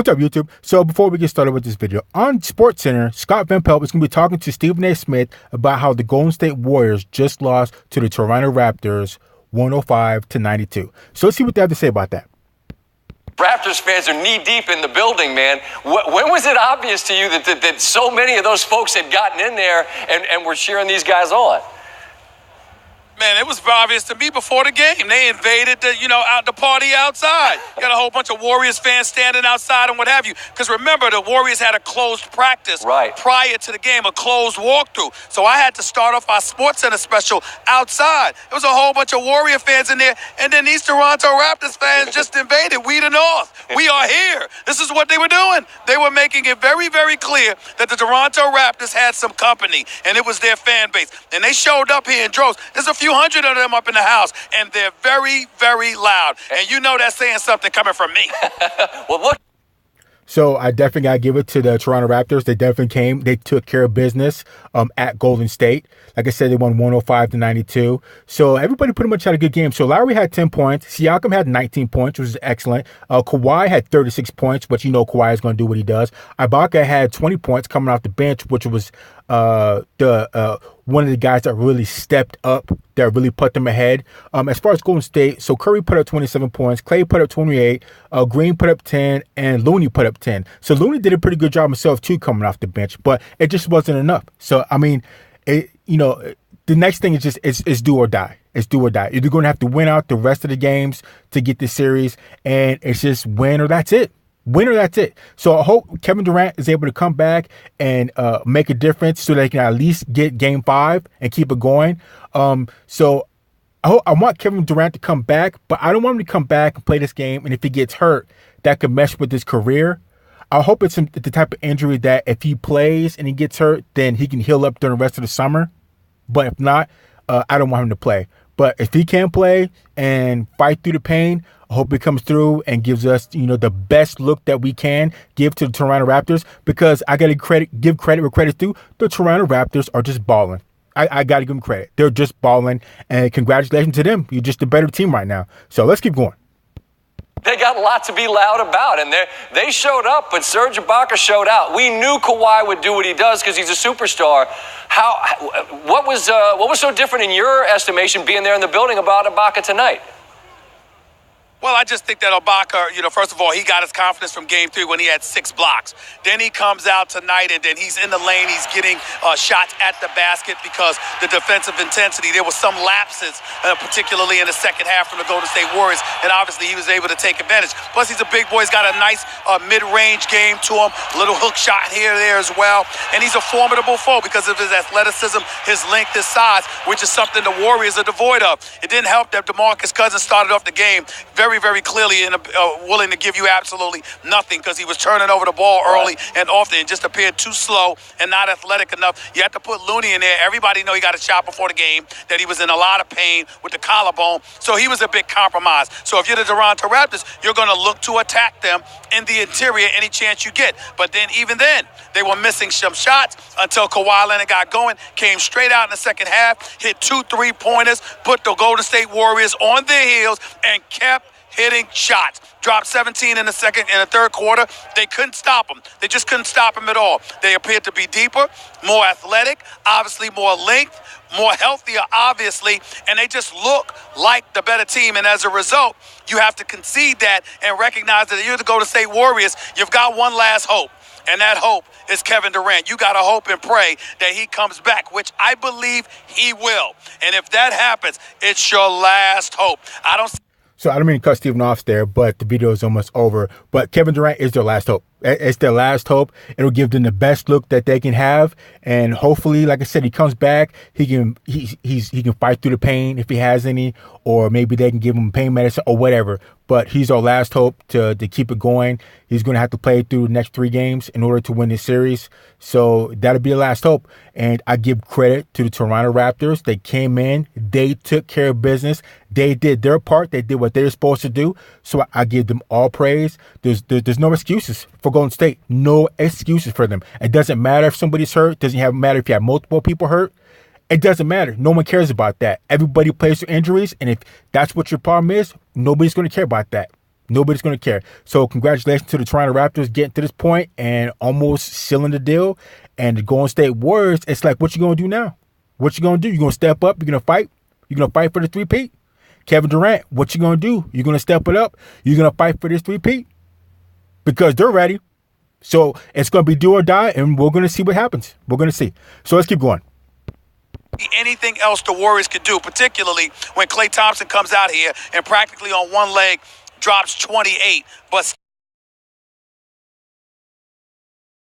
What's up, YouTube? So before we get started with this video, on SportsCenter, Scott Van Pelt is going to be talking to Stephen A. Smith about how the Golden State Warriors just lost to the Toronto Raptors 105-92. So let's see what they have to say about that. Raptors fans are knee-deep in the building, man. When was it obvious to you that so many of those folks had gotten in there and were cheering these guys on? Man, it was obvious to me before the game. They invaded the party outside. You got a whole bunch of Warriors fans standing outside and what have you. Because remember, the Warriors had a closed practice prior to the game, a closed walkthrough. So I had to start off our SportsCenter special outside. There was a whole bunch of Warrior fans in there, and then these Toronto Raptors fans just invaded. We the North. We are here. This is what they were doing. They were making it very, very clear that the Toronto Raptors had some company, and it was their fan base. And they showed up here in droves. There's a few hundred of them up in the house, and they're very, very loud. And you know that's saying something coming from me. Well, look. So I definitely got to give it to the Toronto Raptors. They definitely came. They took care of business at Golden State. Like I said, they won 105-92. So everybody pretty much had a good game. So Lowry had 10 points. Siakam had 19 points, which is excellent. Kawhi had 36 points, but you know Kawhi is going to do what he does. Ibaka had 20 points coming off the bench, which was one of the guys that really stepped up, that really put them ahead. As far as Golden State, so Curry put up 27 points, Clay put up 28, Green put up 10, and Looney put up 10. So Looney did a pretty good job himself too coming off the bench, but it just wasn't enough. So, I mean, the next thing is just it's do or die. It's do or die. You're going to have to win out the rest of the games to get this series, and it's just win or that's it. Winner, that's it. So I hope Kevin Durant is able to come back and make a difference so they can at least get Game 5 and keep it going. So I want Kevin Durant to come back, but I don't want him to come back and play this game. And if he gets hurt, that could mesh with his career. I hope it's the type of injury that if he plays and he gets hurt, then he can heal up during the rest of the summer. But if not, I don't want him to play. But if he can play and fight through the pain, I hope he comes through and gives us, the best look that we can give to the Toronto Raptors, because I got to give credit where credit's due. The Toronto Raptors are just balling. I got to give them credit. They're just balling, and congratulations to them. You're just a better team right now. So let's keep going. They got a lot to be loud about, and they showed up, but Serge Ibaka showed out. We knew Kawhi would do what he does because he's a superstar. What was so different in your estimation being there in the building about Ibaka tonight? Well, I just think that Ibaka, first of all, he got his confidence from Game 3 when he had 6 blocks. Then he comes out tonight, and then he's in the lane. He's getting shots at the basket because the defensive intensity. There were some lapses, particularly in the second half from the Golden State Warriors, and obviously he was able to take advantage. Plus, he's a big boy. He's got a nice mid-range game to him, a little hook shot here and there as well. And he's a formidable foe because of his athleticism, his length, his size, which is something the Warriors are devoid of. It didn't help that DeMarcus Cousins started off the game very, very clearly and willing to give you absolutely nothing because he was turning over the ball early and often and just appeared too slow and not athletic enough. You have to put Looney in there. Everybody know he got a shot before the game, that he was in a lot of pain with the collarbone, so he was a big compromise. So if you're the Toronto Raptors, you're going to look to attack them in the interior any chance you get. But then even then, they were missing some shots until Kawhi Leonard got going, came straight out in the second half, hit 2 3-pointers, put the Golden State Warriors on their heels, and kept hitting shots. Dropped 17 in the third quarter. They couldn't stop him. They just couldn't stop him at all. They appeared to be deeper, more athletic, obviously more length, more healthier, obviously, and they just look like the better team. And as a result, you have to concede that and recognize that if you're the Golden State Warriors, you've got one last hope. And that hope is Kevin Durant. You got to hope and pray that he comes back, which I believe he will. And if that happens, it's your last hope. So I don't mean to cut Stephen off there, but the video is almost over. But Kevin Durant is their last hope. It's their last hope. It'll give them the best look that they can have, and hopefully, like I said, he comes back. He can fight through the pain if he has any, or maybe they can give him pain medicine or whatever. But he's our last hope to keep it going. He's going to have to play through the next 3 games in order to win this series. So that'll be the last hope. And I give credit to the Toronto Raptors. They came in. They took care of business. They did their part. They did what they were supposed to do. So I give them all praise. There's no excuses for Golden State. No excuses for them. It doesn't matter if somebody's hurt. It doesn't matter if you have multiple people hurt. It doesn't matter. No one cares about that. Everybody plays through injuries, and if that's what your problem is, nobody's going to care about that. Nobody's going to care. So congratulations to the Toronto Raptors getting to this point and almost sealing the deal. And the Golden State Warriors, it's like, what you going to do now? What you going to do? You going to step up? You going to fight? You going to fight for the three-peat? Kevin Durant, what you going to do? You going to step it up? You going to fight for this three-peat? Because they're ready. So it's going to be do or die, and we're going to see what happens. We're going to see. So let's keep going. Anything else the Warriors could do, particularly when Klay Thompson comes out here and practically on one leg drops 28, but